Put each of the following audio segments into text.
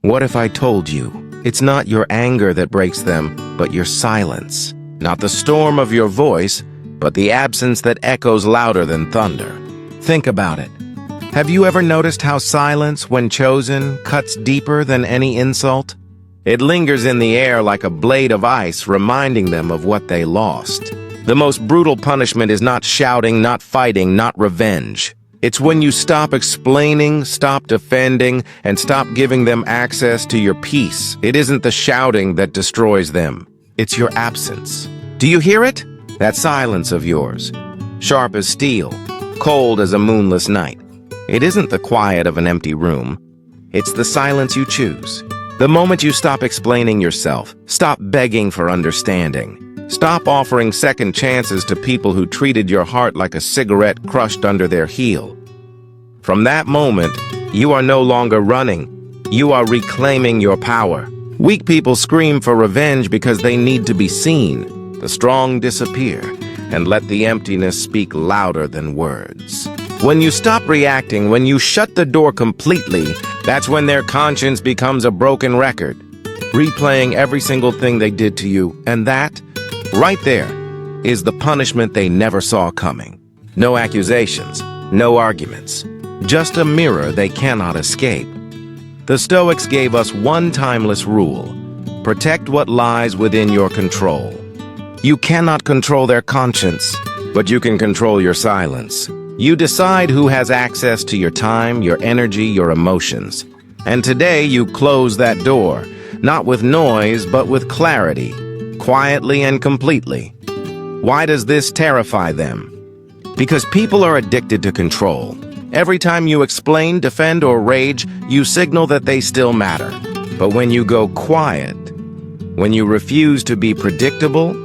What if I told you it's not your anger that breaks them, but your silence? Not the storm of your voice, but the absence that echoes louder than thunder. Think about it. Have you ever noticed how silence, when chosen, cuts deeper than any insult? It lingers in the air like a blade of ice, reminding them of what they lost. The most brutal punishment is not shouting, not fighting, not revenge. It's when you stop explaining, stop defending, and stop giving them access to your peace. It isn't the shouting that destroys them. It's your absence. Do you hear it? That silence of yours. Sharp as steel, cold as a moonless night. It isn't the quiet of an empty room. It's the silence you choose. The moment you stop explaining yourself, stop begging for understanding, stop offering second chances to people who treated your heart like a cigarette crushed under their heel. From that moment, you are no longer running. You are reclaiming your power. Weak people scream for revenge because they need to be seen. The strong disappear and let the emptiness speak louder than words. When you stop reacting, when you shut the door completely, that's when their conscience becomes a broken record, replaying every single thing they did to you. And that, right there, is the punishment they never saw coming. No accusations, no arguments, just a mirror they cannot escape. The Stoics gave us one timeless rule: protect what lies within your control. You cannot control their conscience, but you can control your silence. You decide who has access to your time, your energy, your emotions. And today you close that door, not with noise, but with clarity, quietly and completely. Why does this terrify them? Because people are addicted to control. Every time you explain, defend, or rage, you signal that they still matter. But when you go quiet, when you refuse to be predictable,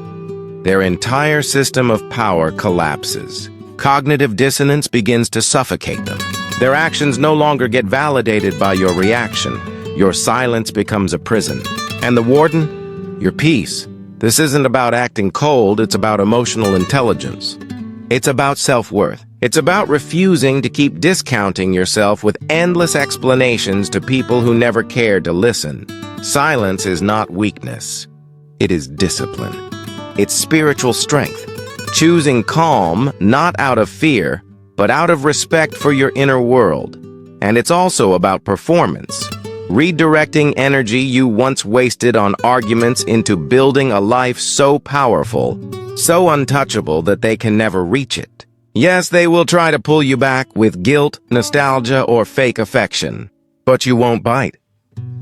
their entire system of power collapses. Cognitive dissonance begins to suffocate them. Their actions no longer get validated by your reaction. Your silence becomes a prison. And the warden? Your peace. This isn't about acting cold, it's about emotional intelligence. It's about self-worth. It's about refusing to keep discounting yourself with endless explanations to people who never cared to listen. Silence is not weakness. It is discipline. It's spiritual strength. Choosing calm, not out of fear, but out of respect for your inner world. And it's also about performance. Redirecting energy you once wasted on arguments into building a life so powerful, so untouchable that they can never reach it. Yes, they will try to pull you back with guilt, nostalgia, or fake affection. But you won't bite.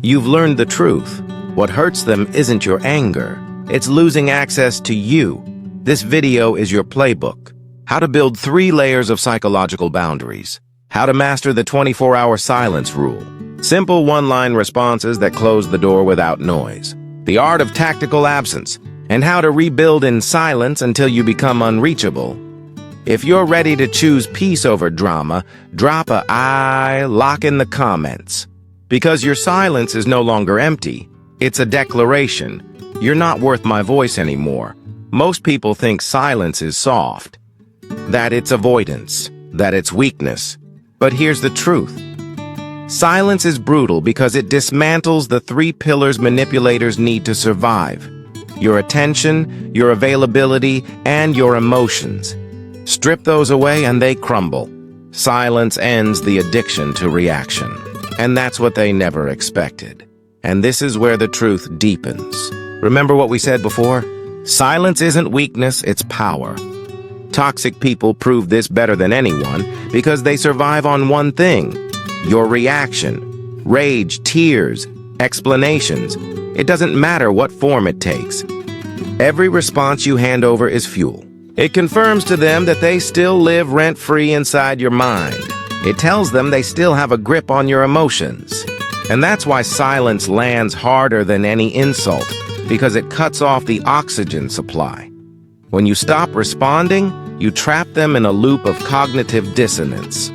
You've learned the truth. What hurts them isn't your anger. It's losing access to you. This video is your playbook. How to build 3 layers of psychological boundaries. How to master the 24-hour silence rule. Simple one-line responses that close the door without noise. The art of tactical absence. And how to rebuild in silence until you become unreachable. If you're ready to choose peace over drama, drop a "I" lock in the comments. Because your silence is no longer empty. It's a declaration. You're not worth my voice anymore. Most people think silence is soft, that it's avoidance, that it's weakness. But here's the truth. Silence is brutal because it dismantles the 3 pillars manipulators need to survive: your attention, your availability, and your emotions. Strip those away and they crumble. Silence ends the addiction to reaction. And that's what they never expected. And this is where the truth deepens. Remember what we said before? Silence isn't weakness, it's power. Toxic people prove this better than anyone because they survive on one thing: your reaction. Rage, tears, explanations. It doesn't matter what form it takes. Every response you hand over is fuel. It confirms to them that they still live rent-free inside your mind. It tells them they still have a grip on your emotions. And that's why silence lands harder than any insult, because it cuts off the oxygen supply. When you stop responding, you trap them in a loop of cognitive dissonance.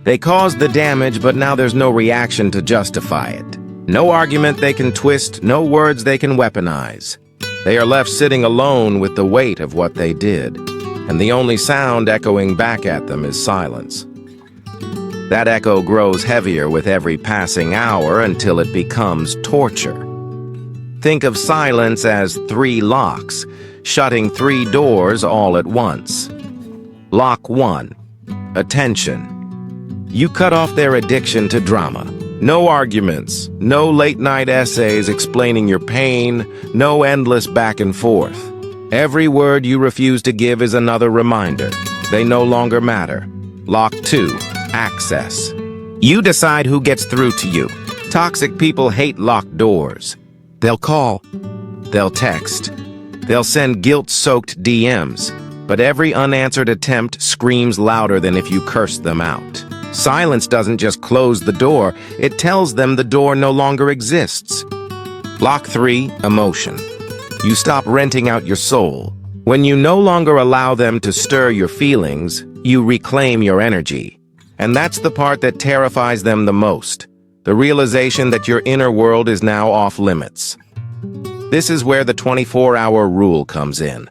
They caused the damage, but now there's no reaction to justify it. No argument they can twist, no words they can weaponize. They are left sitting alone with the weight of what they did, and the only sound echoing back at them is silence. That echo grows heavier with every passing hour until it becomes torture. Think of silence as 3 locks, shutting 3 doors all at once. Lock 1. Attention. You cut off their addiction to drama. No arguments, no late-night essays explaining your pain, no endless back and forth. Every word you refuse to give is another reminder. They no longer matter. Lock 2. Access. You decide who gets through to you. Toxic people hate locked doors. They'll call. They'll text. They'll send guilt-soaked DMs. But every unanswered attempt screams louder than if you cursed them out. Silence doesn't just close the door, it tells them the door no longer exists. Lock 3. Emotion. You stop renting out your soul. When you no longer allow them to stir your feelings, you reclaim your energy. And that's the part that terrifies them the most. The realization that your inner world is now off limits. This is where the 24-hour rule comes in.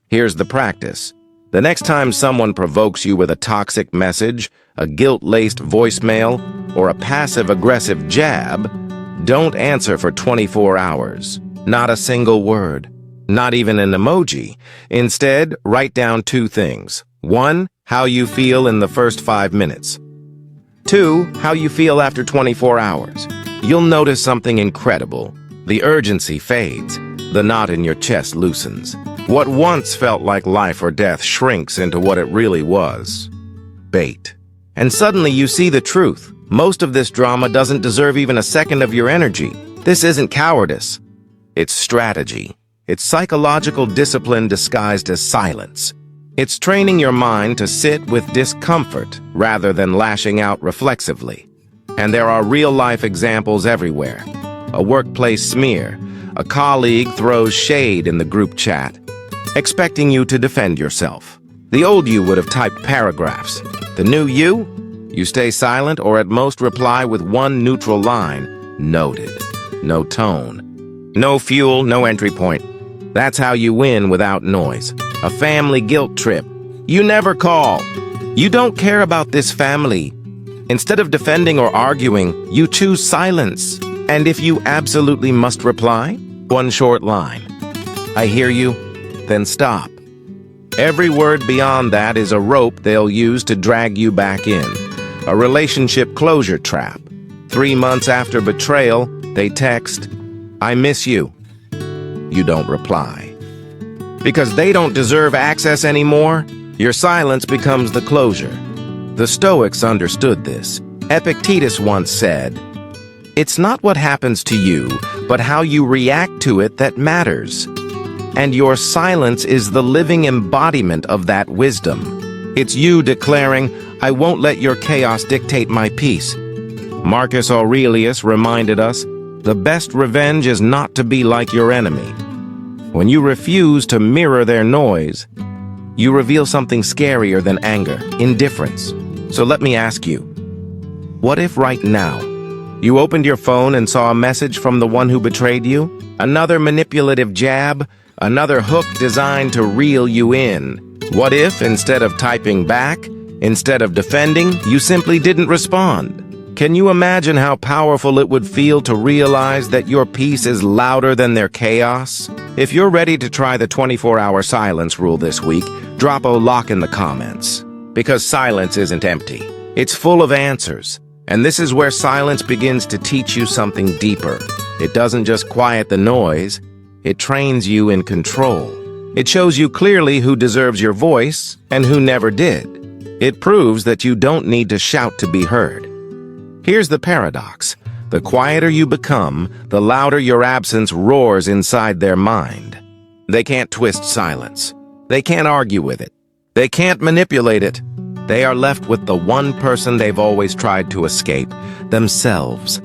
Here's the practice. The next time someone provokes you with a toxic message, a guilt-laced voicemail, or a passive-aggressive jab, don't answer for 24 hours. Not a single word. Not even an emoji. Instead, write down 2 things. 1, how you feel in the first 5 minutes. 2, how you feel after 24 hours. You'll notice something incredible. The urgency fades. The knot in your chest loosens. What once felt like life or death shrinks into what it really was. Bait. And suddenly you see the truth. Most of this drama doesn't deserve even a second of your energy. This isn't cowardice. It's strategy. It's psychological discipline disguised as silence. It's training your mind to sit with discomfort rather than lashing out reflexively. And there are real-life examples everywhere. A workplace smear. A colleague throws shade in the group chat, expecting you to defend yourself. The old you would have typed paragraphs. The new you stay silent or at most reply with 1 neutral line. Noted. No tone. No fuel, no entry point. That's how you win without noise. A family guilt trip. You never call. You don't care about this family. Instead of defending or arguing, you choose silence. And if you absolutely must reply, 1 short line. I hear you, then stop. Every word beyond that is a rope they'll use to drag you back in. A relationship closure trap. 3 months after betrayal, they text, I miss you. You don't reply. Because they don't deserve access anymore, your silence becomes the closure. The Stoics understood this. Epictetus once said, it's not what happens to you, but how you react to it that matters. And your silence is the living embodiment of that wisdom. It's you declaring, I won't let your chaos dictate my peace. Marcus Aurelius reminded us, the best revenge is not to be like your enemy. When you refuse to mirror their noise, you reveal something scarier than anger, indifference. So let me ask you, what if right now, you opened your phone and saw a message from the one who betrayed you? Another manipulative jab? Another hook designed to reel you in? What if, instead of typing back, instead of defending, you simply didn't respond? Can you imagine how powerful it would feel to realize that your peace is louder than their chaos? If you're ready to try the 24-hour silence rule this week, drop a lock in the comments. Because silence isn't empty. It's full of answers. And this is where silence begins to teach you something deeper. It doesn't just quiet the noise, it trains you in control. It shows you clearly who deserves your voice and who never did. It proves that you don't need to shout to be heard. Here's the paradox. The quieter you become, the louder your absence roars inside their mind. They can't twist silence. They can't argue with it. They can't manipulate it. They are left with the one person they've always tried to escape, themselves.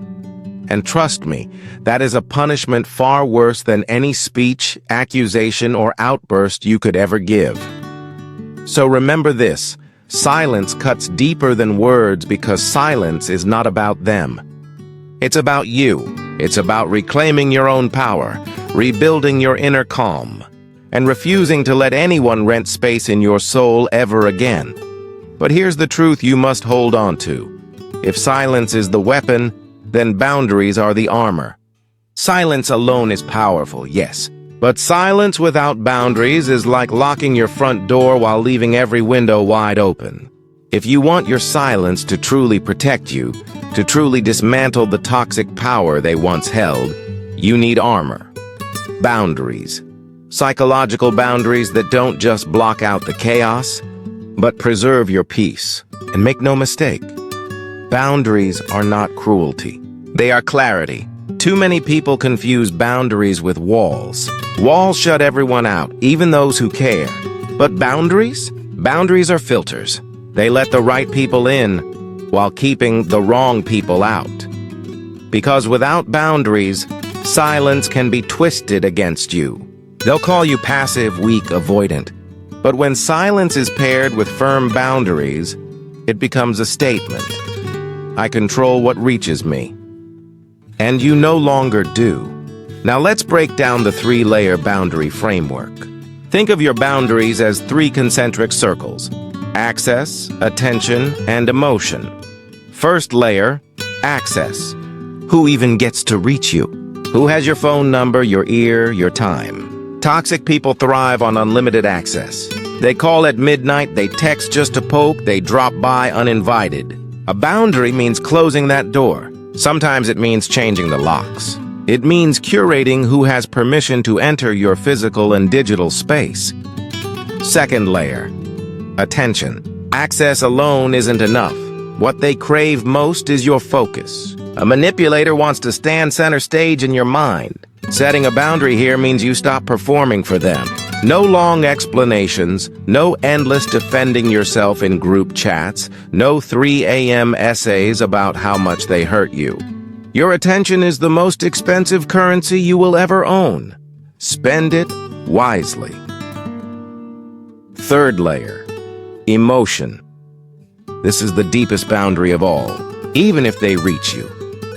And trust me, that is a punishment far worse than any speech, accusation, or outburst you could ever give. So remember this, silence cuts deeper than words because silence is not about them. It's about you. It's about reclaiming your own power, rebuilding your inner calm, and refusing to let anyone rent space in your soul ever again. But here's the truth you must hold on to. If silence is the weapon, then boundaries are the armor. Silence alone is powerful, yes. But silence without boundaries is like locking your front door while leaving every window wide open. If you want your silence to truly protect you, to truly dismantle the toxic power they once held, you need armor. Boundaries. Psychological boundaries that don't just block out the chaos, but preserve your peace. And make no mistake, boundaries are not cruelty. They are clarity. Too many people confuse boundaries with walls. Walls shut everyone out, even those who care. But boundaries? Boundaries are filters. They let the right people in while keeping the wrong people out. Because without boundaries, silence can be twisted against you. They'll call you passive, weak, avoidant. But when silence is paired with firm boundaries, it becomes a statement. I control what reaches me. And you no longer do. Now let's break down the three-layer boundary framework. Think of your boundaries as three concentric circles: access, attention, and emotion. First layer, access. Who even gets to reach you? Who has your phone number, your ear, your time? Toxic people thrive on unlimited access. They call at midnight, they text just to poke, they drop by uninvited. A boundary means closing that door. Sometimes it means changing the locks. It means curating who has permission to enter your physical and digital space. Second layer, attention. Access alone isn't enough. What they crave most is your focus. A manipulator wants to stand center stage in your mind. Setting a boundary here means you stop performing for them. No long explanations, no endless defending yourself in group chats, no 3 a.m. essays about how much they hurt you. Your attention is the most expensive currency you will ever own. Spend it wisely. Third layer, emotion. This is the deepest boundary of all. Even if they reach you,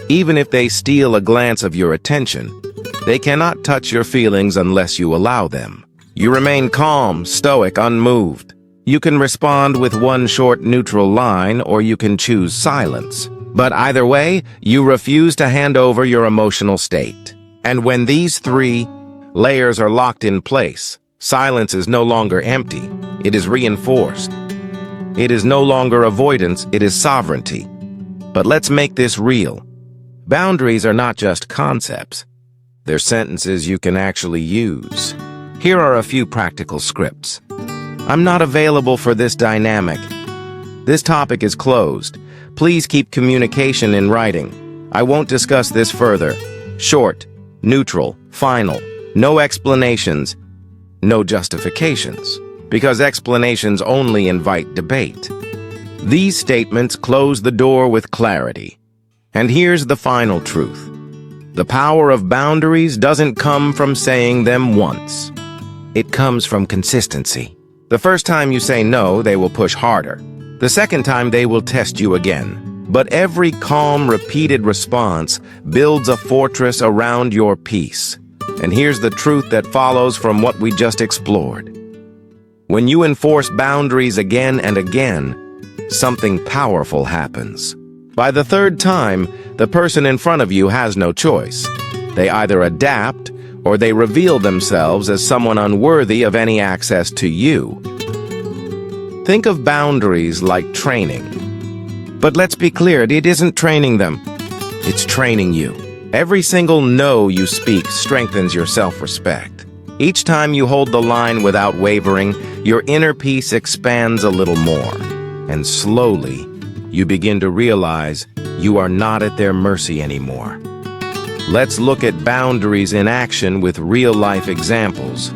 even if they steal a glance of your attention, they cannot touch your feelings unless you allow them. You remain calm, stoic, unmoved. You can respond with one short neutral line, or you can choose silence. But either way, you refuse to hand over your emotional state. And when these three layers are locked in place, silence is no longer empty. It is reinforced. It is no longer avoidance, it is sovereignty. But let's make this real. Boundaries are not just concepts. They're sentences you can actually use. Here are a few practical scripts. I'm not available for this dynamic. This topic is closed. Please keep communication in writing. I won't discuss this further. Short, neutral, final. No explanations, no justifications. Because explanations only invite debate. These statements close the door with clarity. And here's the final truth. The power of boundaries doesn't come from saying them once. It comes from consistency. The first time you say no, they will push harder. The second time, they will test you again. But every calm, repeated response builds a fortress around your peace. And here's the truth that follows from what we just explored. When you enforce boundaries again and again, something powerful happens. By the third time, the person in front of you has no choice. They either adapt or they reveal themselves as someone unworthy of any access to you. Think of boundaries like training. But let's be clear, it isn't training them. It's training you. Every single no you speak strengthens your self-respect. Each time you hold the line without wavering, your inner peace expands a little more. And slowly, you begin to realize you are not at their mercy anymore. Let's look at boundaries in action with real-life examples.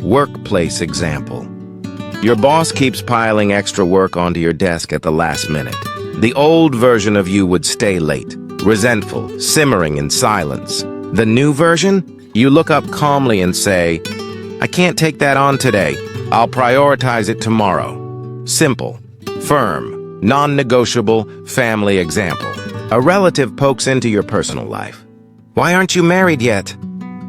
Workplace example. Your boss keeps piling extra work onto your desk at the last minute. The old version of you would stay late, resentful, simmering in silence. The new version? You look up calmly and say, I can't take that on today. I'll prioritize it tomorrow. Simple, firm, non-negotiable family example. A relative pokes into your personal life. Why aren't you married yet?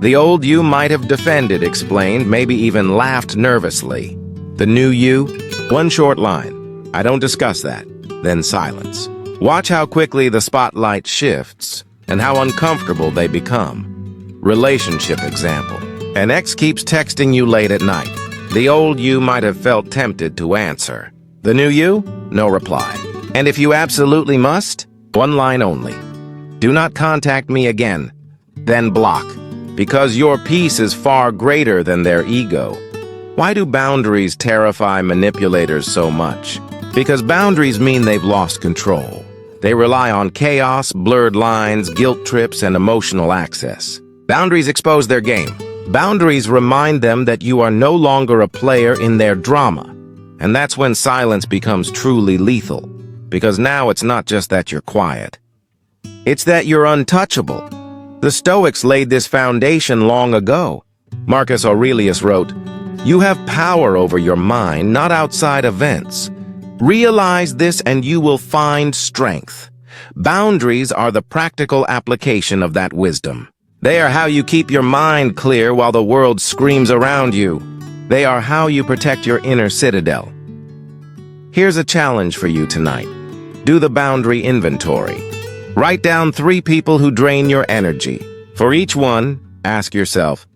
The old you might have defended, explained, maybe even laughed nervously. The new you, one short line. I don't discuss that. Then silence. Watch how quickly the spotlight shifts and how uncomfortable they become. Relationship example. An ex keeps texting you late at night. The old you might have felt tempted to answer. The new you? No reply. And if you absolutely must, one line only. Do not contact me again. Then block. Because your peace is far greater than their ego. Why do boundaries terrify manipulators so much? Because boundaries mean they've lost control. They rely on chaos, blurred lines, guilt trips, and emotional access. Boundaries expose their game. Boundaries remind them that you are no longer a player in their drama. And that's when silence becomes truly lethal. Because now it's not just that you're quiet. It's that you're untouchable. The Stoics laid this foundation long ago. Marcus Aurelius wrote, "You have power over your mind, not outside events. Realize this and you will find strength." Boundaries are the practical application of that wisdom. They are how you keep your mind clear while the world screams around you. They are how you protect your inner citadel. Here's a challenge for you tonight. Do the boundary inventory. Write down 3 people who drain your energy. For each one, ask yourself,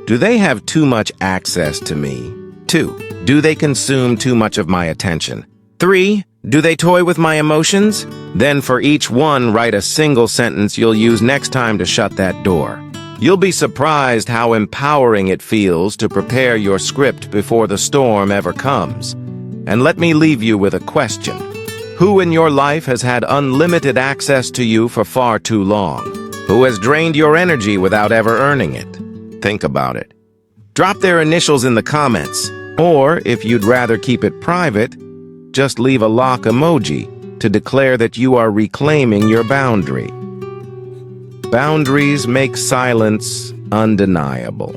do they have too much access to me? 2, do they consume too much of my attention? 3, do they toy with my emotions? Then for each one, write a single sentence you'll use next time to shut that door. You'll be surprised how empowering it feels to prepare your script before the storm ever comes. And let me leave you with a question. Who in your life has had unlimited access to you for far too long? Who has drained your energy without ever earning it? Think about it. Drop their initials in the comments. Or, if you'd rather keep it private, just leave a lock emoji to declare that you are reclaiming your boundary. Boundaries make silence undeniable.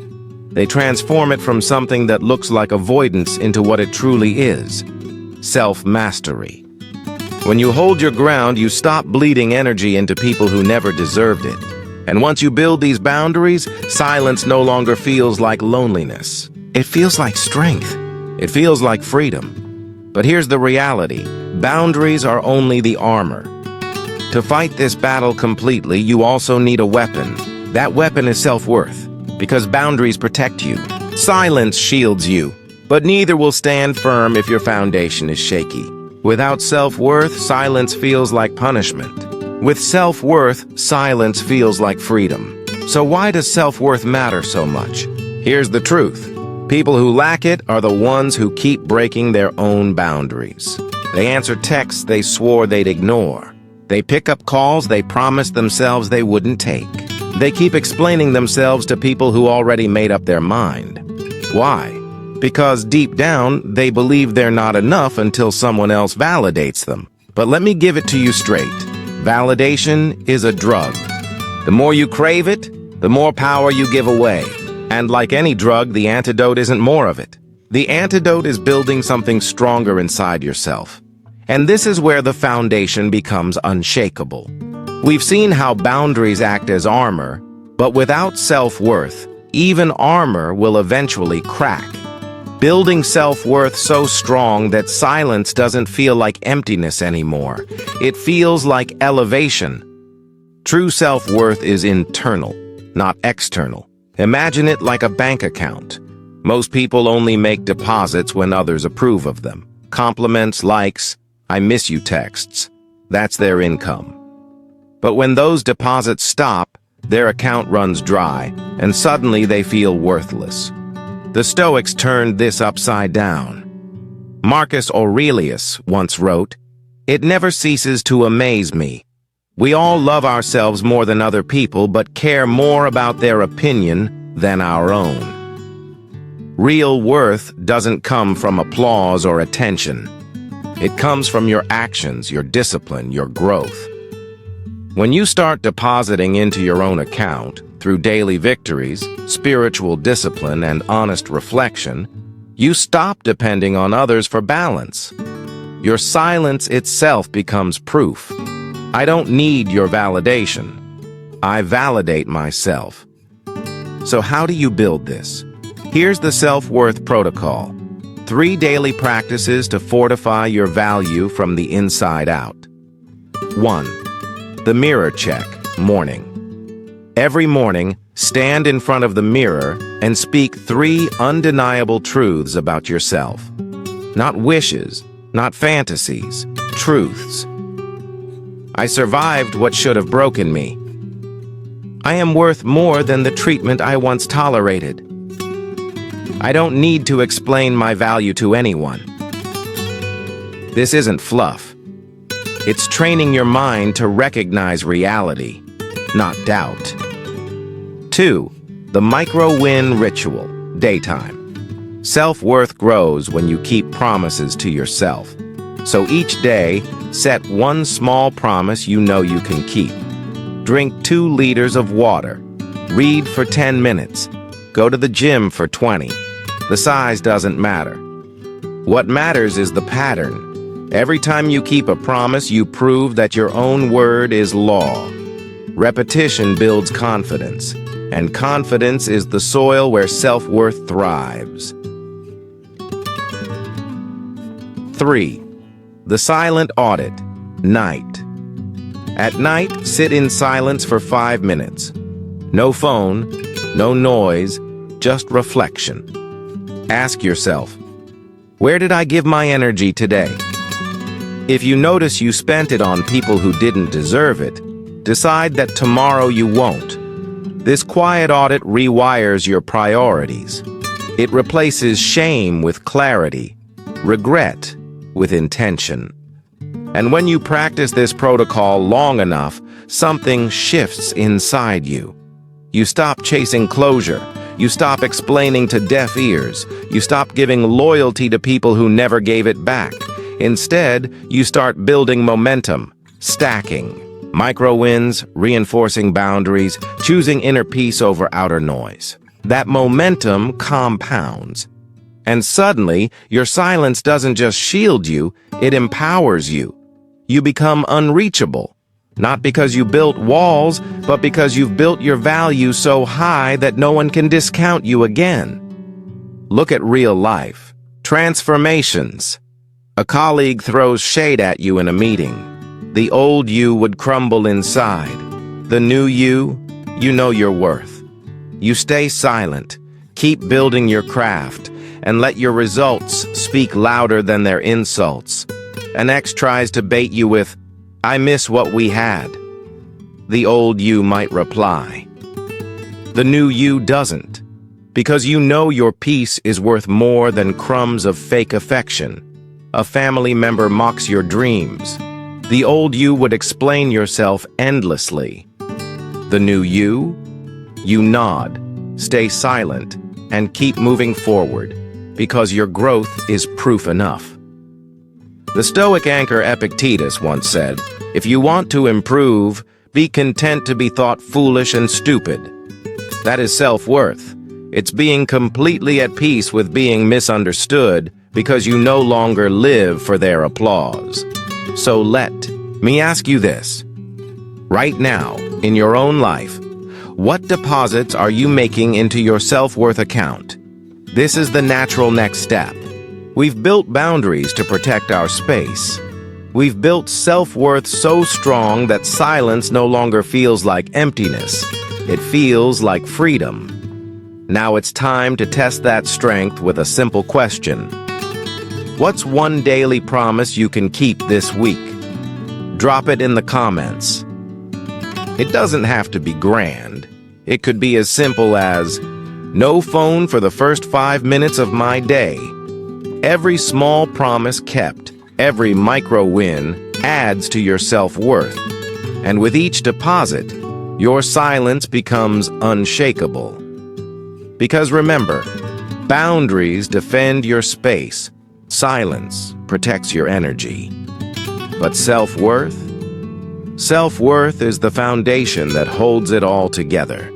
They transform it from something that looks like avoidance into what it truly is, self-mastery. When you hold your ground, you stop bleeding energy into people who never deserved it. And once you build these boundaries, silence no longer feels like loneliness. It feels like strength. It feels like freedom. But here's the reality. Boundaries are only the armor. To fight this battle completely, you also need a weapon. That weapon is self-worth, because boundaries protect you. Silence shields you, but neither will stand firm if your foundation is shaky. Without self-worth, silence feels like punishment. With self-worth, silence feels like freedom. So why does self-worth matter so much? Here's the truth. People who lack it are the ones who keep breaking their own boundaries. They answer texts they swore they'd ignore. They pick up calls they promised themselves they wouldn't take. They keep explaining themselves to people who already made up their mind. Why? Because deep down, they believe they're not enough until someone else validates them. But let me give it to you straight. Validation is a drug. The more you crave it, the more power you give away. And like any drug, the antidote isn't more of it. The antidote is building something stronger inside yourself. And this is where the foundation becomes unshakable. We've seen how boundaries act as armor, but without self-worth, even armor will eventually crack. Building self-worth so strong that silence doesn't feel like emptiness anymore. It feels like elevation. True self-worth is internal, not external. Imagine it like a bank account. Most people only make deposits when others approve of them. Compliments, likes, I miss you texts. That's their income. But when those deposits stop, their account runs dry, and suddenly they feel worthless. The Stoics turned this upside down. Marcus Aurelius once wrote, "It never ceases to amaze me. We all love ourselves more than other people, but care more about their opinion than our own." Real worth doesn't come from applause or attention. It comes from your actions, your discipline, your growth. When you start depositing into your own account, through daily victories, spiritual discipline, and honest reflection, you stop depending on others for balance. Your silence itself becomes proof. I don't need your validation. I validate myself. So how do you build this? Here's the self-worth protocol. 3 daily practices to fortify your value from the inside out. 1. The mirror check, morning. Every morning, stand in front of the mirror and speak 3 undeniable truths about yourself. Not wishes, not fantasies, truths. I survived what should have broken me. I am worth more than the treatment I once tolerated. I don't need to explain my value to anyone. This isn't fluff. It's training your mind to recognize reality, not doubt. 2. The micro-win ritual, daytime. Self-worth grows when you keep promises to yourself. So each day, set 1 small promise you know you can keep. Drink 2 liters of water. Read for 10 minutes. Go to the gym for 20. The size doesn't matter. What matters is the pattern. Every time you keep a promise, you prove that your own word is law. Repetition builds confidence, and confidence is the soil where self-worth thrives. 3. The silent audit, night. At night, sit in silence for 5 minutes. No phone, no noise, just reflection. Ask yourself, where did I give my energy today? If you notice you spent it on people who didn't deserve it, decide that tomorrow you won't. This quiet audit rewires your priorities. It replaces shame with clarity, regret with intention. And when you practice this protocol long enough, something shifts inside you. You stop chasing closure. You stop explaining to deaf ears. You stop giving loyalty to people who never gave it back. Instead, you start building momentum, stacking. Micro-wins, reinforcing boundaries, choosing inner peace over outer noise. That momentum compounds. And suddenly, your silence doesn't just shield you, it empowers you. You become unreachable. Not because you built walls, but because you've built your value so high that no one can discount you again. Look at real life. Transformations. A colleague throws shade at you in a meeting. The old you would crumble inside. The new you know your worth. You stay silent, keep building your craft, and let your results speak louder than their insults. An ex tries to bait you with, "I miss what we had." The old you might reply. The new you doesn't, because you know your peace is worth more than crumbs of fake affection. A family member mocks your dreams. The old you would explain yourself endlessly. The new you nod, stay silent, and keep moving forward, because your growth is proof enough. The Stoic anchor Epictetus once said, "If you want to improve, be content to be thought foolish and stupid." That is self-worth. It's being completely at peace with being misunderstood because you no longer live for their applause. So let me ask you this. Right now, in your own life, what deposits are you making into your self-worth account? This is the natural next step. We've built boundaries to protect our space. We've built self-worth so strong that silence no longer feels like emptiness. It feels like freedom. Now it's time to test that strength with a simple question. What's one daily promise you can keep this week? Drop it in the comments. It doesn't have to be grand. It could be as simple as, no phone for the first 5 minutes of my day. Every small promise kept, every micro-win adds to your self-worth. And with each deposit, your silence becomes unshakable. Because remember, boundaries defend your space. Silence protects your energy. But self-worth? Self-worth is the foundation that holds it all together.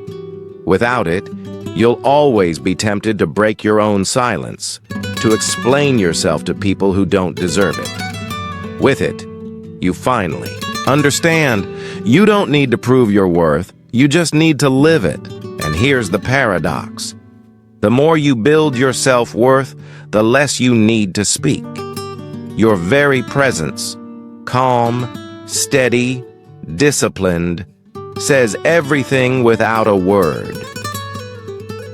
Without it, you'll always be tempted to break your own silence, to explain yourself to people who don't deserve it. With it, you finally understand you don't need to prove your worth, you just need to live it. And here's the paradox. The more you build your self-worth, the less you need to speak. Your very presence, calm, steady, disciplined, says everything without a word.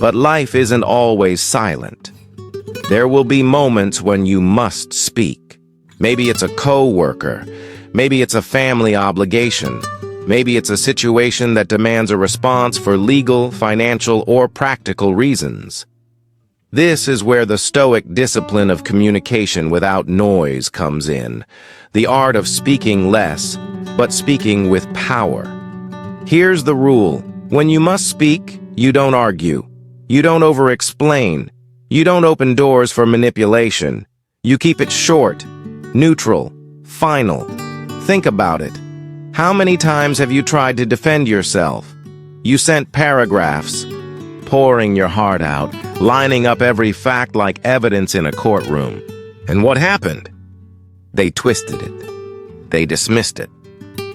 But life isn't always silent. There will be moments when you must speak. Maybe it's a coworker. Maybe it's a family obligation. Maybe it's a situation that demands a response for legal, financial, or practical reasons. This is where the Stoic discipline of communication without noise comes in. The art of speaking less, but speaking with power. Here's the rule. When you must speak, you don't argue. You don't over-explain. You don't open doors for manipulation. You keep it short, neutral, final. Think about it. How many times have you tried to defend yourself? You sent paragraphs, pouring your heart out, lining up every fact like evidence in a courtroom. And what happened? They twisted it. They dismissed it.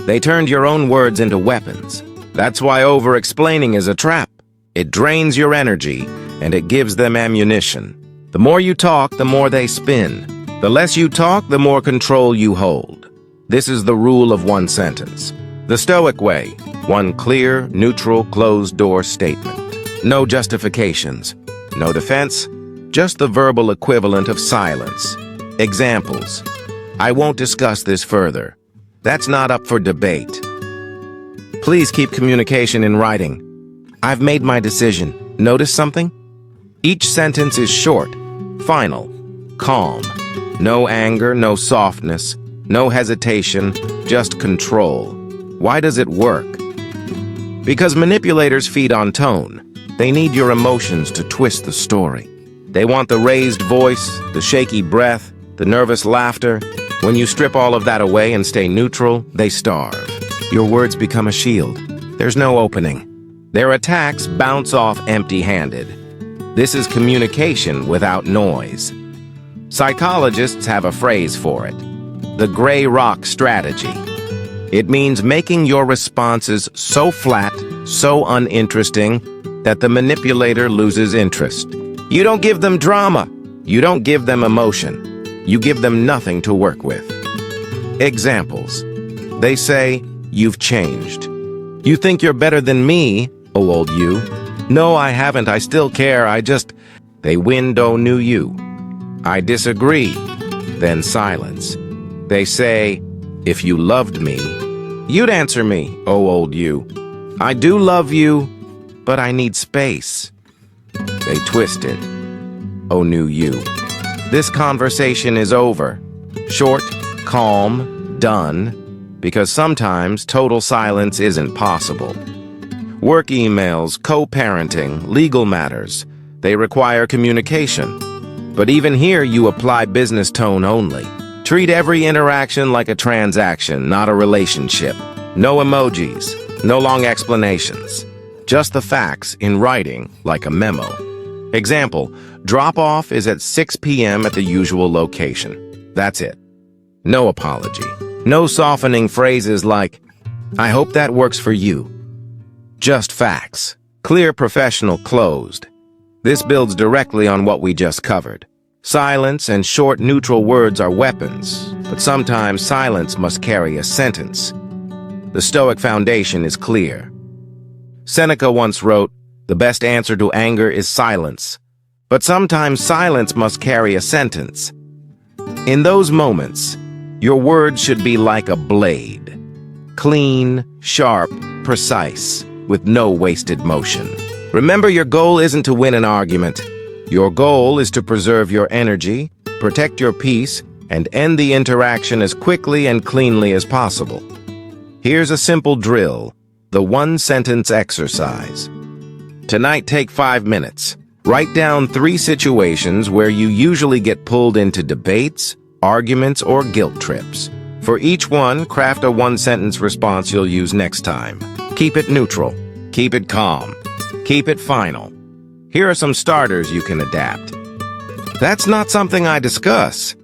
They turned your own words into weapons. That's why over-explaining is a trap. It drains your energy, and it gives them ammunition. The more you talk, the more they spin. The less you talk, the more control you hold. This is the rule of one sentence. The Stoic way, one clear, neutral, closed-door statement. No justifications, no defense, just the verbal equivalent of silence. Examples. I won't discuss this further. That's not up for debate. Please keep communication in writing. I've made my decision. Notice something? Each sentence is short, final, calm. No anger, no softness, no hesitation, just control. Why does it work? Because manipulators feed on tone. They need your emotions to twist the story. They want the raised voice, the shaky breath, the nervous laughter. When you strip all of that away and stay neutral, they starve. Your words become a shield. There's no opening. Their attacks bounce off empty-handed. This is communication without noise. Psychologists have a phrase for it. The gray rock strategy. It means making your responses so flat, so uninteresting, that the manipulator loses interest. You don't give them drama. You don't give them emotion. You give them nothing to work with. Examples. They say, you've changed. You think you're better than me, oh old you. No, I haven't. I still care. They window-new you. I disagree. Then silence. They say, if you loved me, you'd answer me, oh old you. I do love you, but I need space. They twist it. Oh new you. This conversation is over. Short, calm, done, because sometimes total silence isn't possible. Work emails, co-parenting, legal matters, they require communication. But even here you apply business tone only. Treat every interaction like a transaction, not a relationship. No emojis, no long explanations. Just the facts in writing like a memo. Example, drop-off is at 6 p.m. at the usual location. That's it. No apology. No softening phrases like, I hope that works for you. Just facts. Clear, professional, closed. This builds directly on what we just covered. Silence and short, neutral words are weapons, but sometimes silence must carry a sentence. The Stoic foundation is clear. Seneca once wrote, the best answer to anger is silence, but sometimes silence must carry a sentence. In those moments, your words should be like a blade. Clean, sharp, precise, with no wasted motion. Remember, your goal isn't to win an argument. Your goal is to preserve your energy, protect your peace, and end the interaction as quickly and cleanly as possible. Here's a simple drill, the one-sentence exercise. Tonight, take 5 minutes. Write down 3 situations where you usually get pulled into debates, arguments, or guilt trips. For each one, craft a one-sentence response you'll use next time. Keep it neutral. Keep it calm. Keep it final. Here are some starters you can adapt. That's not something I discuss.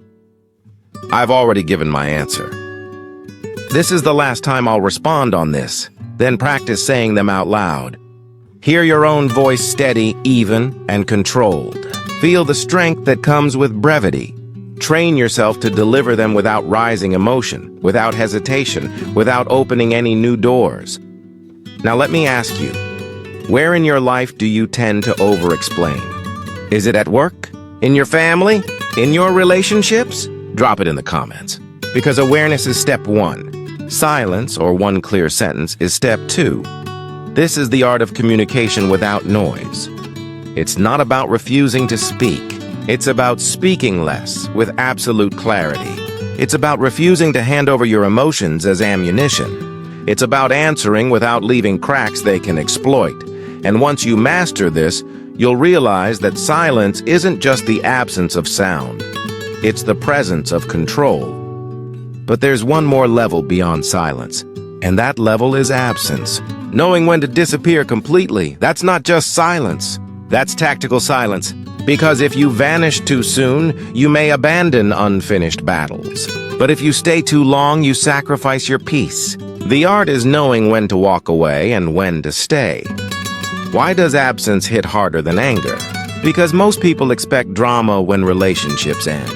I've already given my answer. This is the last time I'll respond on this. Then practice saying them out loud. Hear your own voice steady, even, and controlled. Feel the strength that comes with brevity. Train yourself to deliver them without rising emotion, without hesitation, without opening any new doors. Now let me ask you, where in your life do you tend to over-explain? Is it at work? In your family? In your relationships? Drop it in the comments. Because awareness is step 1. Silence, or one clear sentence, is step 2. This is the art of communication without noise. It's not about refusing to speak. It's about speaking less, with absolute clarity. It's about refusing to hand over your emotions as ammunition. It's about answering without leaving cracks they can exploit. And once you master this, you'll realize that silence isn't just the absence of sound. It's the presence of control. But there's one more level beyond silence, and that level is absence. Knowing when to disappear completely, that's not just silence. That's tactical silence. Because if you vanish too soon, you may abandon unfinished battles. But if you stay too long, you sacrifice your peace. The art is knowing when to walk away and when to stay. Why does absence hit harder than anger? Because most people expect drama when relationships end.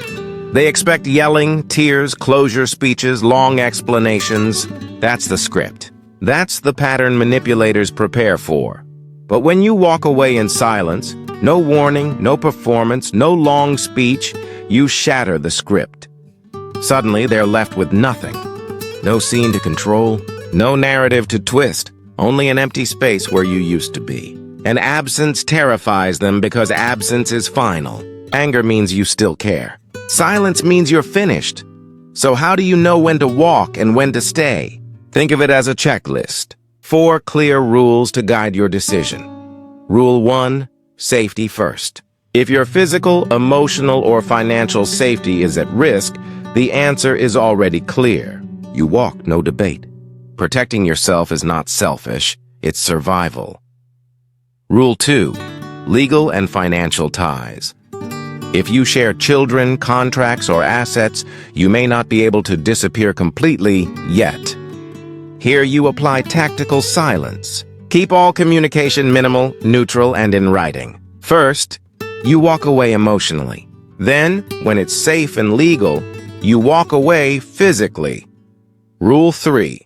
They expect yelling, tears, closure speeches, long explanations. That's the script. That's the pattern manipulators prepare for. But when you walk away in silence, no warning, no performance, no long speech, you shatter the script. Suddenly, they're left with nothing. No scene to control, no narrative to twist, only an empty space where you used to be. And absence terrifies them because absence is final. Anger means you still care. Silence means you're finished. So how do you know when to walk and when to stay? Think of it as a checklist. 4 clear rules to guide your decision. Rule 1, safety first. If your physical, emotional, or financial safety is at risk, the answer is already clear. You walk, no debate. Protecting yourself is not selfish, it's survival. Rule 2, legal and financial ties. If you share children, contracts, or assets, you may not be able to disappear completely yet. Here you apply tactical silence. Keep all communication minimal, neutral, and in writing. First, you walk away emotionally. Then, when it's safe and legal, you walk away physically. Rule 3,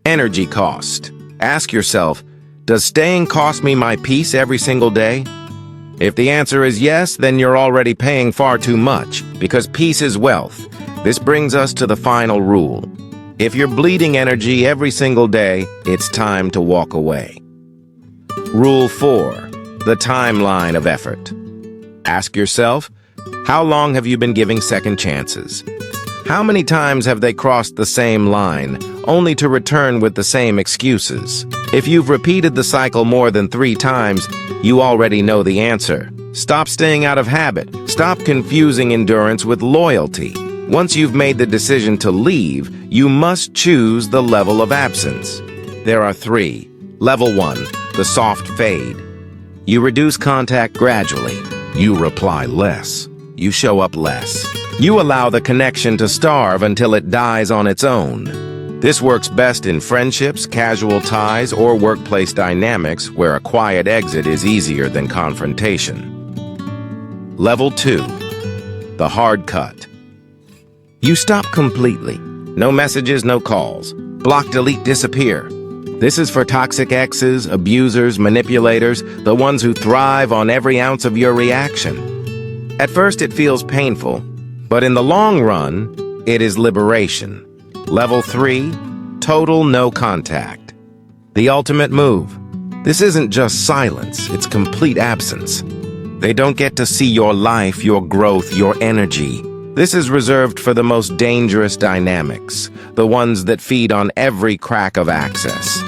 energy cost. Ask yourself, does staying cost me my peace every single day? If the answer is yes, then you're already paying far too much, because peace is wealth. This brings us to the final rule. If you're bleeding energy every single day, it's time to walk away. Rule 4, the timeline of effort. Ask yourself, how long have you been giving second chances? How many times have they crossed the same line, only to return with the same excuses? If you've repeated the cycle more than 3 times, you already know the answer. Stop staying out of habit. Stop confusing endurance with loyalty. Once you've made the decision to leave, you must choose the level of absence. There are 3. Level 1, the soft fade. You reduce contact gradually. You reply less. You show up less. You allow the connection to starve until it dies on its own. This works best in friendships, casual ties, or workplace dynamics where a quiet exit is easier than confrontation. Level 2, the hard cut. You stop completely. No messages, no calls. Block, delete, disappear. This is for toxic exes, abusers, manipulators, the ones who thrive on every ounce of your reaction. At first it feels painful, but in the long run, it is liberation. Level 3, total no contact. The ultimate move. This isn't just silence, it's complete absence. They don't get to see your life, your growth, your energy. This is reserved for the most dangerous dynamics, the ones that feed on every crack of access.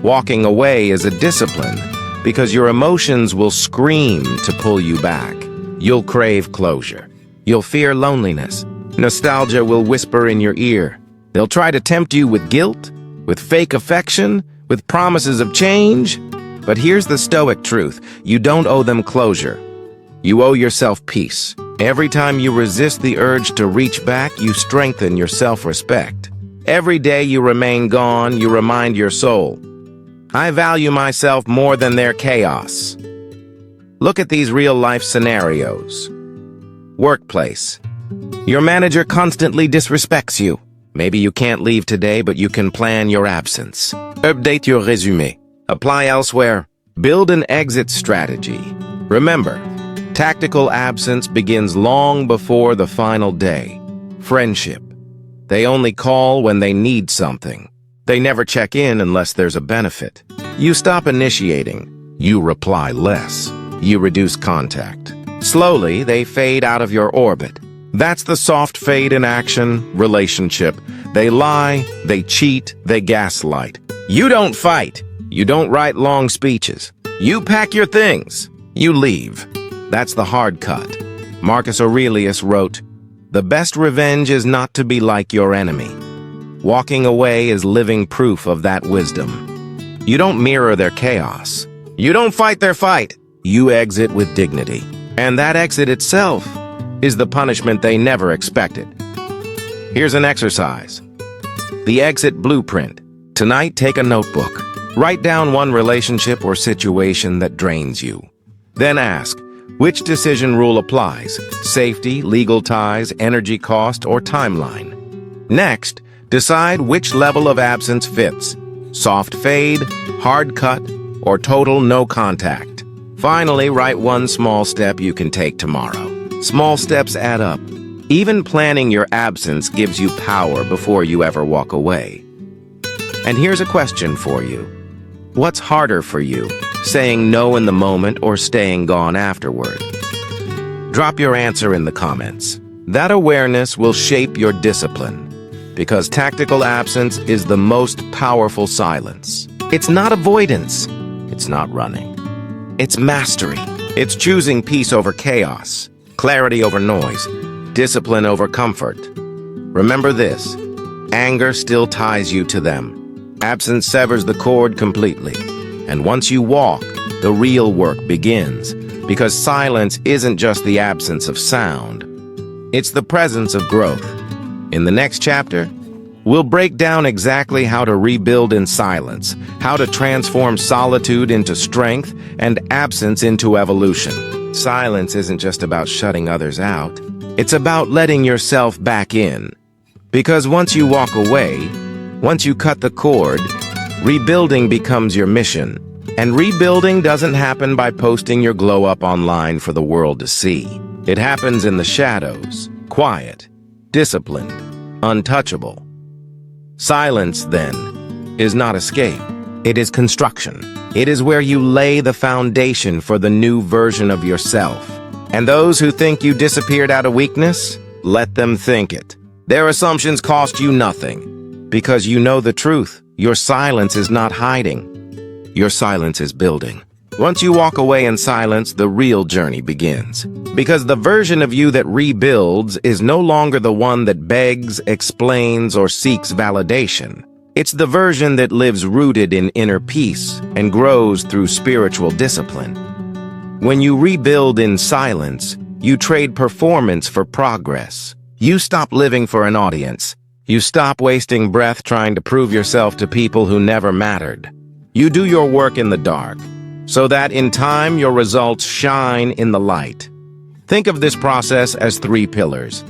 Walking away is a discipline, because your emotions will scream to pull you back. You'll crave closure. You'll fear loneliness. Nostalgia will whisper in your ear. They'll try to tempt you with guilt, with fake affection, with promises of change. But here's the Stoic truth. You don't owe them closure. You owe yourself peace. Every time you resist the urge to reach back, you strengthen your self-respect. Every day you remain gone, you remind your soul, I value myself more than their chaos. Look at these real-life scenarios. Workplace. Your manager constantly disrespects you. Maybe you can't leave today, but you can plan your absence. Update your résumé. Apply elsewhere. Build an exit strategy. Remember, tactical absence begins long before the final day. Friendship. They only call when they need something. They never check in unless there's a benefit. You stop initiating. You reply less. You reduce contact. Slowly, they fade out of your orbit. That's the soft fade in action relationship. They lie, they cheat, they gaslight. You don't fight. You don't write long speeches. You pack your things. You leave. That's the hard cut. Marcus Aurelius wrote, "The best revenge is not to be like your enemy." Walking away is living proof of that wisdom. You don't mirror their chaos. You don't fight their fight. You exit with dignity. And that exit itself is the punishment they never expected. Here's an exercise. The exit blueprint. Tonight, take a notebook. Write down one relationship or situation that drains you. Then ask, which decision rule applies? Safety, legal ties, energy cost, or timeline? Next, decide which level of absence fits. Soft fade, hard cut, or total no contact. Finally, write one small step you can take tomorrow. Small steps add up. Even planning your absence gives you power before you ever walk away. And here's a question for you. What's harder for you, saying no in the moment or staying gone afterward? Drop your answer in the comments. That awareness will shape your discipline, because tactical absence is the most powerful silence. It's not avoidance. It's not running. It's mastery. It's choosing peace over chaos, clarity over noise, discipline over comfort. Remember this, anger still ties you to them. Absence severs the cord completely. And once you walk, the real work begins, because silence isn't just the absence of sound. It's the presence of growth. In the next chapter, we'll break down exactly how to rebuild in silence, how to transform solitude into strength and absence into evolution. Silence isn't just about shutting others out. It's about letting yourself back in. Because once you walk away, once you cut the cord, rebuilding becomes your mission. And rebuilding doesn't happen by posting your glow up online for the world to see. It happens in the shadows, quiet, disciplined, untouchable. Silence, then, is not escape. It is construction. It is where you lay the foundation for the new version of yourself. And those who think you disappeared out of weakness, let them think it. Their assumptions cost you nothing. Because you know the truth, your silence is not hiding. Your silence is building. Once you walk away in silence, the real journey begins. Because the version of you that rebuilds is no longer the one that begs, explains, or seeks validation. It's the version that lives rooted in inner peace and grows through spiritual discipline. When you rebuild in silence, you trade performance for progress. You stop living for an audience. You stop wasting breath trying to prove yourself to people who never mattered. You do your work in the dark, so that in time your results shine in the light. Think of this process as 3 pillars.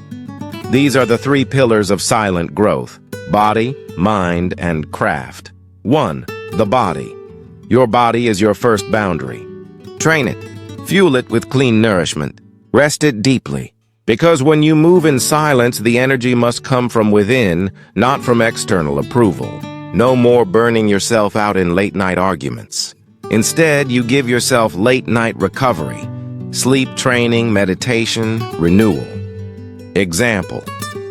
These are the 3 pillars of silent growth: body, mind, and craft. 1. The body. Your body is your first boundary. Train it. Fuel it with clean nourishment. Rest it deeply. Because when you move in silence, the energy must come from within, not from external approval. No more burning yourself out in late-night arguments. Instead, you give yourself late-night recovery, sleep training, meditation, renewal. Example: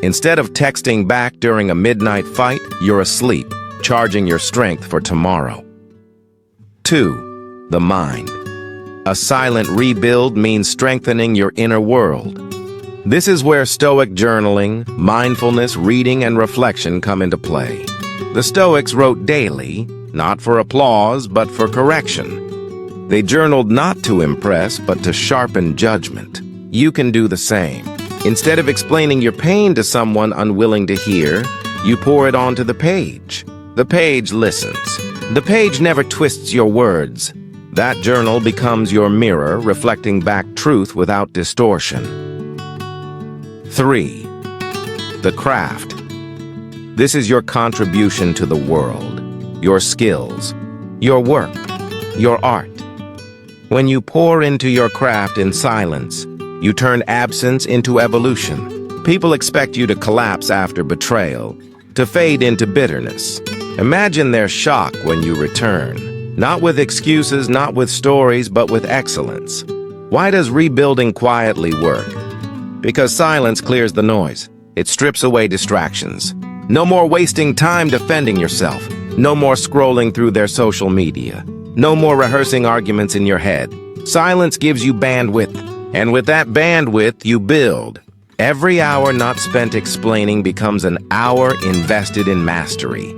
instead of texting back during a midnight fight, you're asleep, charging your strength for tomorrow. 2. The mind. A silent rebuild means strengthening your inner world. This is where Stoic journaling, mindfulness, reading, and reflection come into play. The Stoics wrote daily, not for applause, but for correction. They journaled not to impress, but to sharpen judgment. You can do the same. Instead of explaining your pain to someone unwilling to hear, you pour it onto the page. The page listens. The page never twists your words. That journal becomes your mirror, reflecting back truth without distortion. 3. The craft. This is your contribution to the world, your skills, your work, your art. When you pour into your craft in silence, you turn absence into evolution. People expect you to collapse after betrayal, to fade into bitterness. Imagine their shock when you return, not with excuses, not with stories, but with excellence. Why does rebuilding quietly work? Because silence clears the noise. It strips away distractions. No more wasting time defending yourself. No more scrolling through their social media. No more rehearsing arguments in your head. Silence gives you bandwidth, and with that bandwidth, you build. Every hour not spent explaining becomes an hour invested in mastery.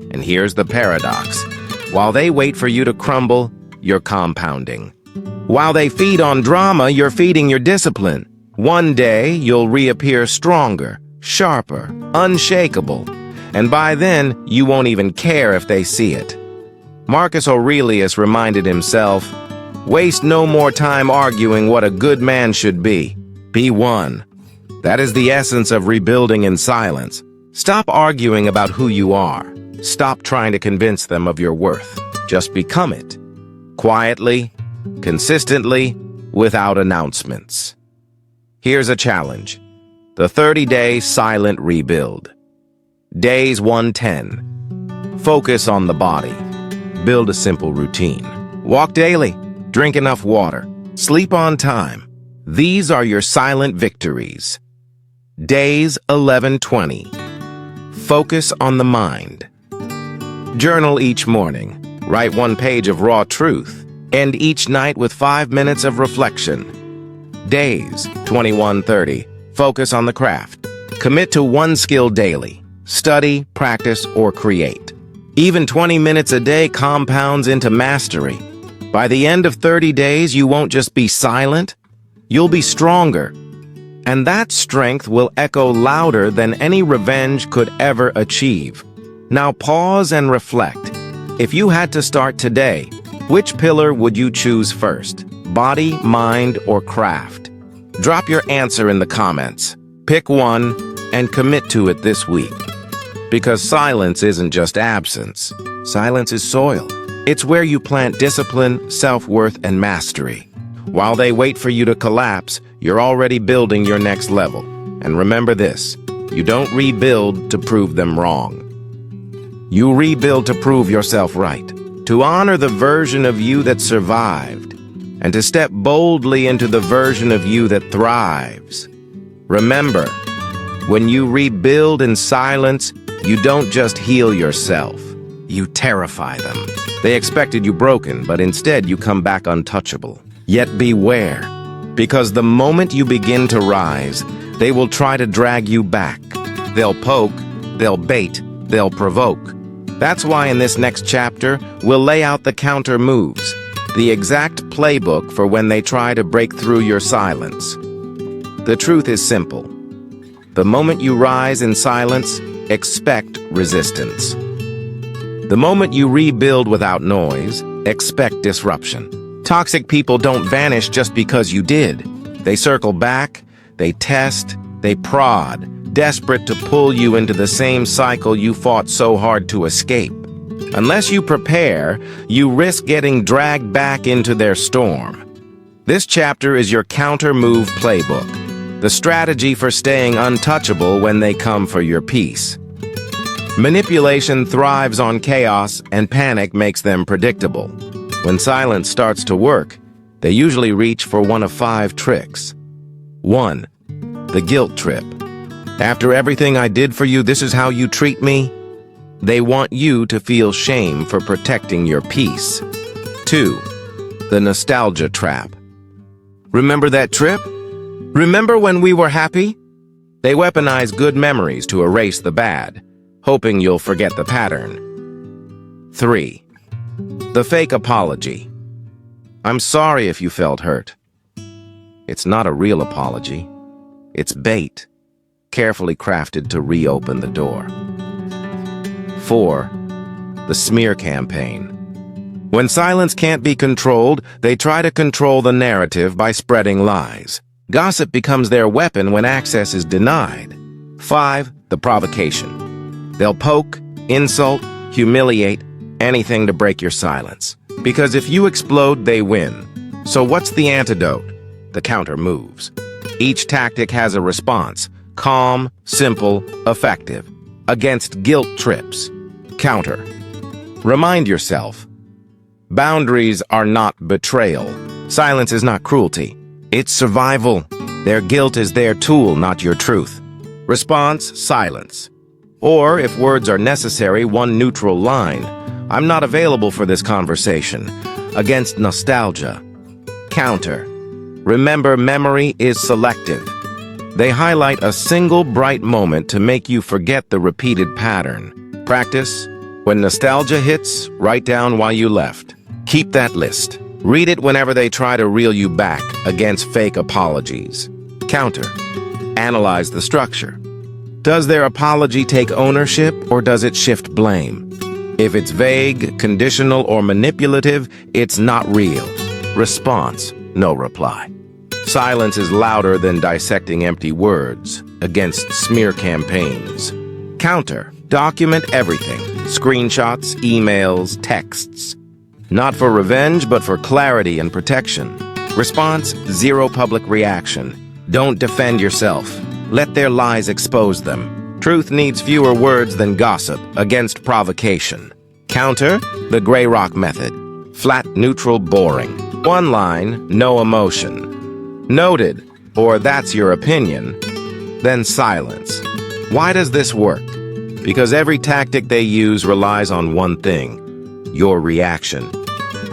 And here's the paradox. While they wait for you to crumble, you're compounding. While they feed on drama, you're feeding your discipline. One day, you'll reappear stronger, sharper, unshakable. And by then, you won't even care if they see it. Marcus Aurelius reminded himself, "Waste no more time arguing what a good man should be. Be one." That is the essence of rebuilding in silence. Stop arguing about who you are. Stop trying to convince them of your worth. Just become it. Quietly, consistently, without announcements. Here's a challenge. The 30-day silent rebuild. Days 110. Focus on the body. Build a simple routine. Walk daily. Drink enough water. Sleep on time. These are your silent victories. Days 11-20. Focus on the mind. Journal each morning. Write 1 page of raw truth. End each night with 5 minutes of reflection. Days 21-30. Focus on the craft. Commit to one skill daily. Study, practice, or create. Even 20 minutes a day compounds into mastery. By the end of 30 days, you won't just be silent, you'll be stronger. And that strength will echo louder than any revenge could ever achieve. Now pause and reflect. If you had to start today, which pillar would you choose first? Body, mind, or craft? Drop your answer in the comments. Pick one and commit to it this week. Because silence isn't just absence. Silence is soil. It's where you plant discipline, self-worth, and mastery. While they wait for you to collapse, you're already building your next level. And remember this, you don't rebuild to prove them wrong. You rebuild to prove yourself right, to honor the version of you that survived, and to step boldly into the version of you that thrives. Remember, when you rebuild in silence, you don't just heal yourself, you terrify them. They expected you broken, but instead you come back untouchable. Yet beware, because the moment you begin to rise, they will try to drag you back. They'll poke, they'll bait, they'll provoke. That's why in this next chapter, we'll lay out the counter moves, the exact playbook for when they try to break through your silence. The truth is simple. The moment you rise in silence, expect resistance. The moment you rebuild without noise, expect disruption. Toxic people don't vanish just because you did. They circle back, they test, they prod, desperate to pull you into the same cycle you fought so hard to escape. Unless you prepare, you risk getting dragged back into their storm. This chapter is your counter-move playbook, the strategy for staying untouchable when they come for your peace. Manipulation thrives on chaos, and panic makes them predictable. When silence starts to work, they usually reach for one of 5 tricks. 1. The guilt trip. After everything I did for you, this is how you treat me? They want you to feel shame for protecting your peace. 2. The nostalgia trap. Remember that trip? Remember when we were happy? They weaponize good memories to erase the bad, hoping you'll forget the pattern. 3. The fake apology. I'm sorry if you felt hurt. It's not a real apology. It's bait, carefully crafted to reopen the door. 4. the smear campaign. When silence can't be controlled, they try to control the narrative by spreading lies. Gossip becomes their weapon when access is denied. 5. The provocation. They'll poke, insult, humiliate, anything to break your silence. Because if you explode, they win. So what's the antidote? The counter moves. Each tactic has a response. Calm, simple, effective. Against guilt trips. Counter. Remind yourself. Boundaries are not betrayal. Silence is not cruelty. It's survival. Their guilt is their tool, not your truth. Response, silence. Or, if words are necessary, one neutral line. I'm not available for this conversation. Against nostalgia. Counter. Remember, memory is selective. They highlight a single bright moment to make you forget the repeated pattern. Practice. When nostalgia hits, write down why you left. Keep that list. Read it whenever they try to reel you back against fake apologies. Counter. Analyze the structure. Does their apology take ownership or does it shift blame? If it's vague, conditional, or manipulative, it's not real. Response. No reply. Silence is louder than dissecting empty words against smear campaigns. Counter. Document everything. Screenshots, emails, texts. Not for revenge, but for clarity and protection. Response, zero public reaction. Don't defend yourself. Let their lies expose them. Truth needs fewer words than gossip against provocation. Counter, the gray rock method. Flat, neutral, boring. One line, no emotion. Noted, or that's your opinion. Then silence. Why does this work? Because every tactic they use relies on one thing. Your reaction.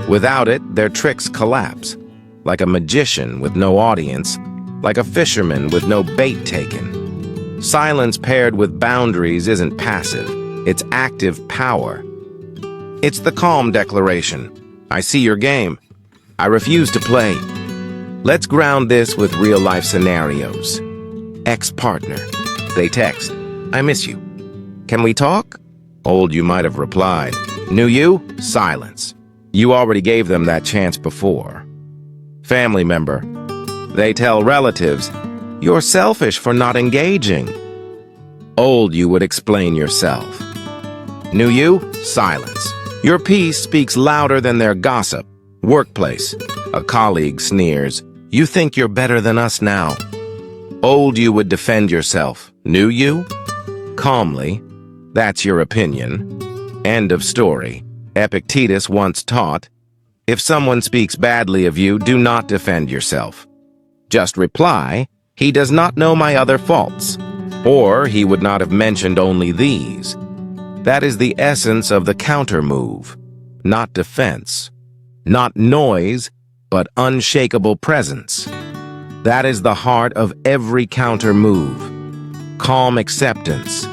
Without it, their tricks collapse. Like a magician with no audience, like a fisherman with no bait taken. Silence paired with boundaries isn't passive, it's active power. It's the calm declaration. I see your game. I refuse to play. Let's ground this with real-life scenarios. Ex-partner. They text, I miss you. Can we talk? Old you might have replied. New you? Silence. You already gave them that chance before. Family member. They tell relatives, you're selfish for not engaging. Old you would explain yourself. New you? Silence. Your peace speaks louder than their gossip. Workplace. A colleague sneers, you think you're better than us now. Old you would defend yourself. New you? Calmly. That's your opinion. End of story. Epictetus once taught, if someone speaks badly of you, do not defend yourself. Just reply, he does not know my other faults, or he would not have mentioned only these. That is the essence of the counter move, not defense, not noise, but unshakable presence. That is the heart of every counter move. Calm acceptance,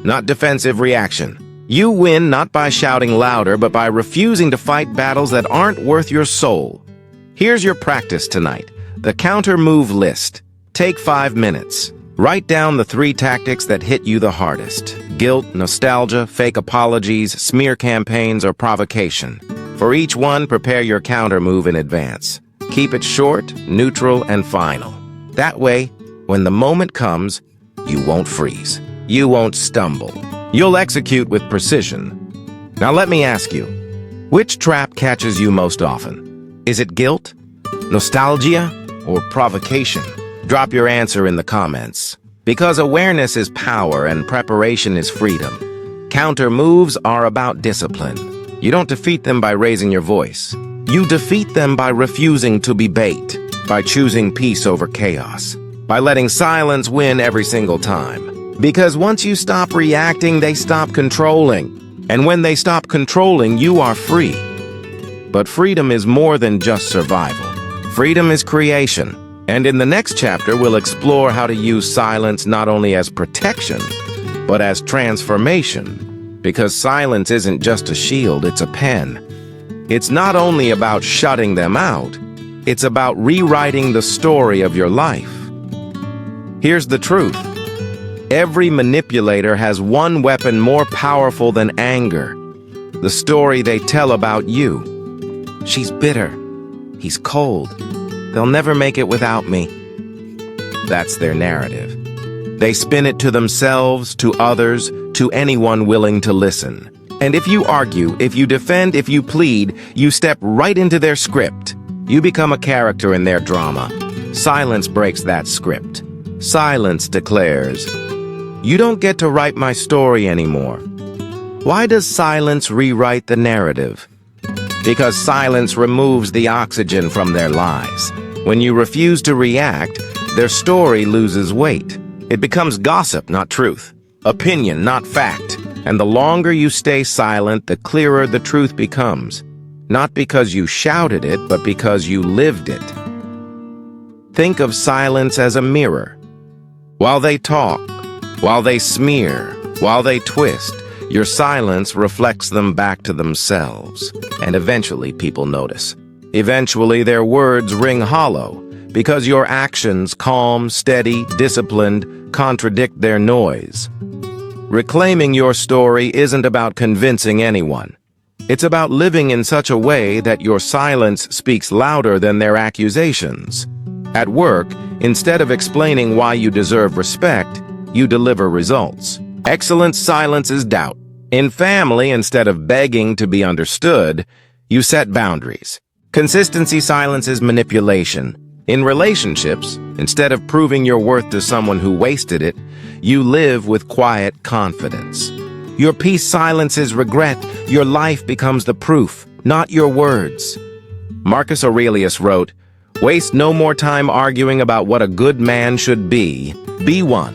not defensive reaction. You win not by shouting louder, but by refusing to fight battles that aren't worth your soul. Here's your practice tonight. The counter move list. Take 5 minutes. Write down the 3 tactics that hit you the hardest. Guilt, nostalgia, fake apologies, smear campaigns, or provocation. For each one, prepare your counter move in advance. Keep it short, neutral, and final. That way, when the moment comes, you won't freeze. You won't stumble. You'll execute with precision. Now let me ask you, which trap catches you most often? Is it guilt, nostalgia, or provocation? Drop your answer in the comments. Because awareness is power and preparation is freedom. Counter moves are about discipline. You don't defeat them by raising your voice. You defeat them by refusing to be bait, by choosing peace over chaos, by letting silence win every single time. Because once you stop reacting, they stop controlling. And when they stop controlling, you are free. But freedom is more than just survival. Freedom is creation. And in the next chapter, we'll explore how to use silence not only as protection, but as transformation. Because silence isn't just a shield, it's a pen. It's not only about shutting them out, it's about rewriting the story of your life. Here's the truth. Every manipulator has one weapon more powerful than anger. the story they tell about you. She's bitter. He's cold. They'll never make it without me. That's their narrative. They spin it to themselves, to others, to anyone willing to listen. And if you argue, if you defend, if you plead, you step right into their script. You become a character in their drama. Silence breaks that script. Silence declares, "You don't get to write my story anymore." Why does silence rewrite the narrative? Because silence removes the oxygen from their lies. When you refuse to react, their story loses weight. It becomes gossip, not truth. Opinion, not fact. And the longer you stay silent, the clearer the truth becomes. Not because you shouted it, but because you lived it. Think of silence as a mirror. While they talk, while they smear, while they twist, your silence reflects them back to themselves. And eventually people notice. Eventually their words ring hollow, because your actions, calm, steady, disciplined, contradict their noise. Reclaiming your story isn't about convincing anyone. It's about living in such a way that your silence speaks louder than their accusations. At work, instead of explaining why you deserve respect, you deliver results. Excellent silences doubt. In family, instead of begging to be understood, you set boundaries. Consistency silences manipulation. In relationships, instead of proving your worth to someone who wasted it, you live with quiet confidence. Your peace silences regret. Your life becomes the proof, not your words. Marcus Aurelius wrote, "Waste no more time arguing about what a good man should be. Be one."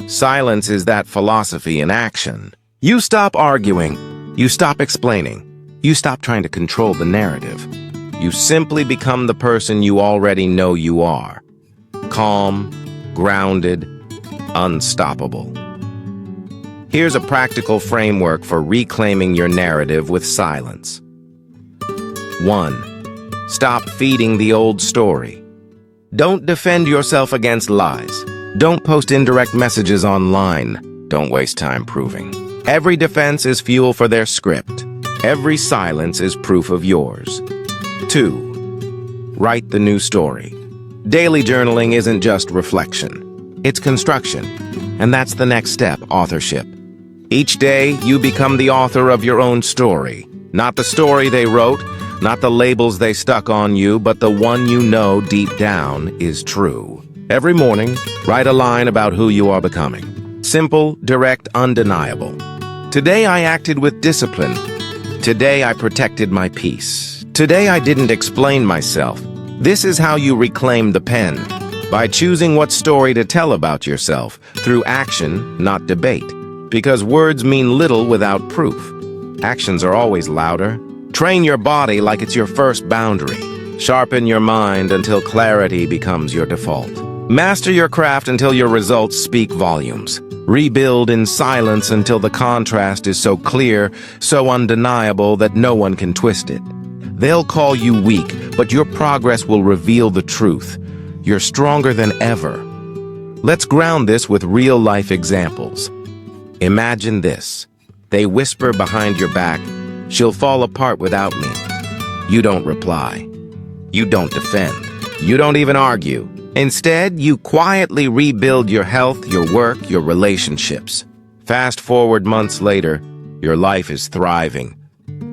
Silence is that philosophy in action. You stop arguing. You stop explaining. You stop trying to control the narrative. You simply become the person you already know you are. Calm, grounded, unstoppable. Here's a practical framework for reclaiming your narrative with silence. 1. Stop feeding the old story. Don't defend yourself against lies. Don't post indirect messages online. Don't waste time proving. Every defense is fuel for their script. Every silence is proof of yours. 2. Write the new story. Daily journaling isn't just reflection. It's construction. And that's the next step, authorship. Each day, you become the author of your own story. Not the story they wrote, not the labels they stuck on you, but the one you know deep down is true. Every morning, write a line about who you are becoming. Simple, direct, undeniable. Today I acted with discipline. Today I protected my peace. Today I didn't explain myself. This is how you reclaim the pen. By choosing what story to tell about yourself, through action, not debate. Because words mean little without proof. Actions are always louder. Train your body like it's your first boundary. Sharpen your mind until clarity becomes your default. Master your craft until your results speak volumes. Rebuild in silence until the contrast is so clear, so undeniable that no one can twist it. They'll call you weak, but your progress will reveal the truth. You're stronger than ever. Let's ground this with real-life examples. Imagine this. They whisper behind your back, "She'll fall apart without me." You don't reply. You don't defend. You don't even argue. Instead, you quietly rebuild your health, your work, your relationships. Fast forward months later, your life is thriving.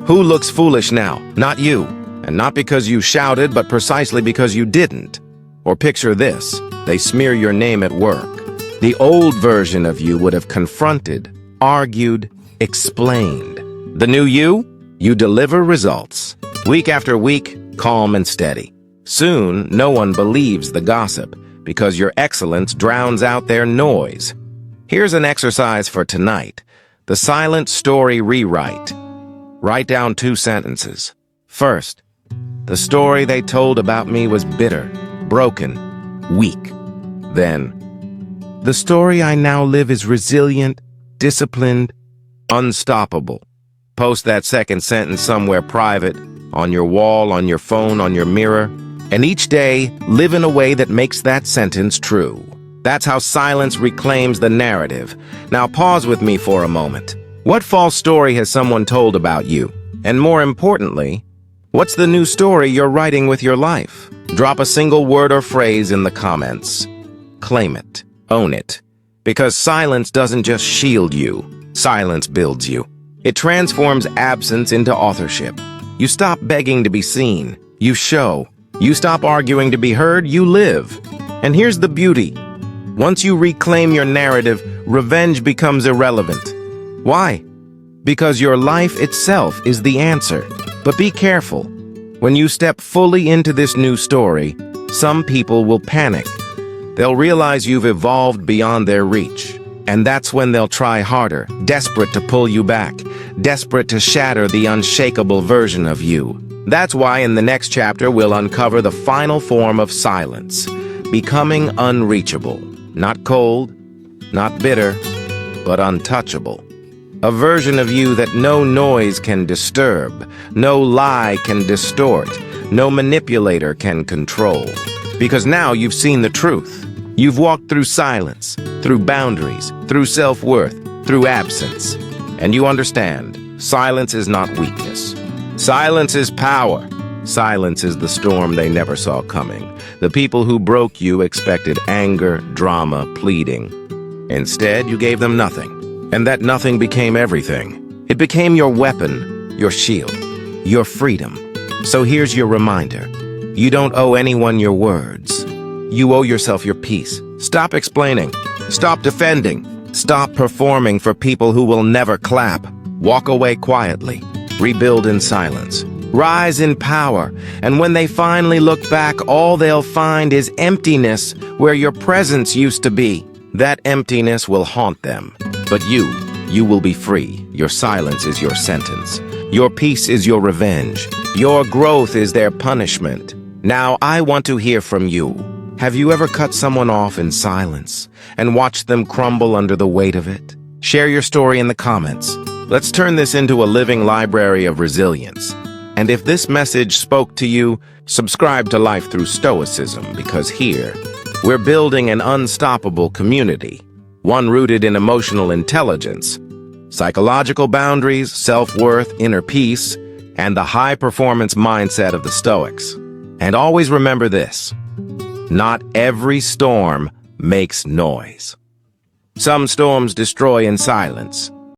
Who looks foolish now? Not you. And not because you shouted, but precisely because you didn't. Or picture this. They smear your name at work. The old version of you would have confronted, argued, explained. The new you? You deliver results. Week after week, calm and steady. Soon, no one believes the gossip, because your excellence drowns out their noise. Here's an exercise for tonight. The silent story rewrite. Write down 2 sentences. First, the story they told about me was bitter, broken, weak. Then, the story I now live is resilient, disciplined, unstoppable. Post that second sentence somewhere private, on your wall, on your phone, on your mirror. And each day, live in a way that makes that sentence true. That's how silence reclaims the narrative. Now pause with me for a moment. What false story has someone told about you? And more importantly, what's the new story you're writing with your life? Drop a single word or phrase in the comments. Claim it. Own it. Because silence doesn't just shield you. Silence builds you. It transforms absence into authorship. You stop begging to be seen. You show. You stop arguing to be heard. You live. And here's the beauty. Once you reclaim your narrative, revenge becomes irrelevant. Why? Because your life itself is the answer. But be careful. When you step fully into this new story, some people will panic. They'll realize you've evolved beyond their reach. And that's when they'll try harder, desperate to pull you back, desperate to shatter the unshakable version of you. That's why in the next chapter we'll uncover the final form of silence, becoming unreachable. Not cold, not bitter, but untouchable. A version of you that no noise can disturb, no lie can distort, no manipulator can control. Because now you've seen the truth. You've walked through silence, through boundaries, through self-worth, through absence. And you understand, silence is not weakness. Silence is power. Silence is the storm they never saw coming. The people who broke you expected anger, drama, pleading. Instead, you gave them nothing. And that nothing became everything. It became your weapon, your shield, your freedom. So here's your reminder. You don't owe anyone your words. You owe yourself your peace. Stop explaining. Stop defending. Stop performing for people who will never clap. Walk away quietly. Rebuild in silence. Rise in power. And when they finally look back, all they'll find is emptiness where your presence used to be. That emptiness will haunt them. But you will be free. Your silence is your sentence. Your peace is your revenge. Your growth is their punishment. Now I want to hear from you. Have you ever cut someone off in silence and watched them crumble under the weight of it? Share your story in the comments. Let's turn this into a living library of resilience. And if this message spoke to you, subscribe to Life Through Stoicism, because here, we're building an unstoppable community, one rooted in emotional intelligence, psychological boundaries, self-worth, inner peace, and the high-performance mindset of the Stoics. And always remember this. Not every storm makes noise. Some storms destroy in silence.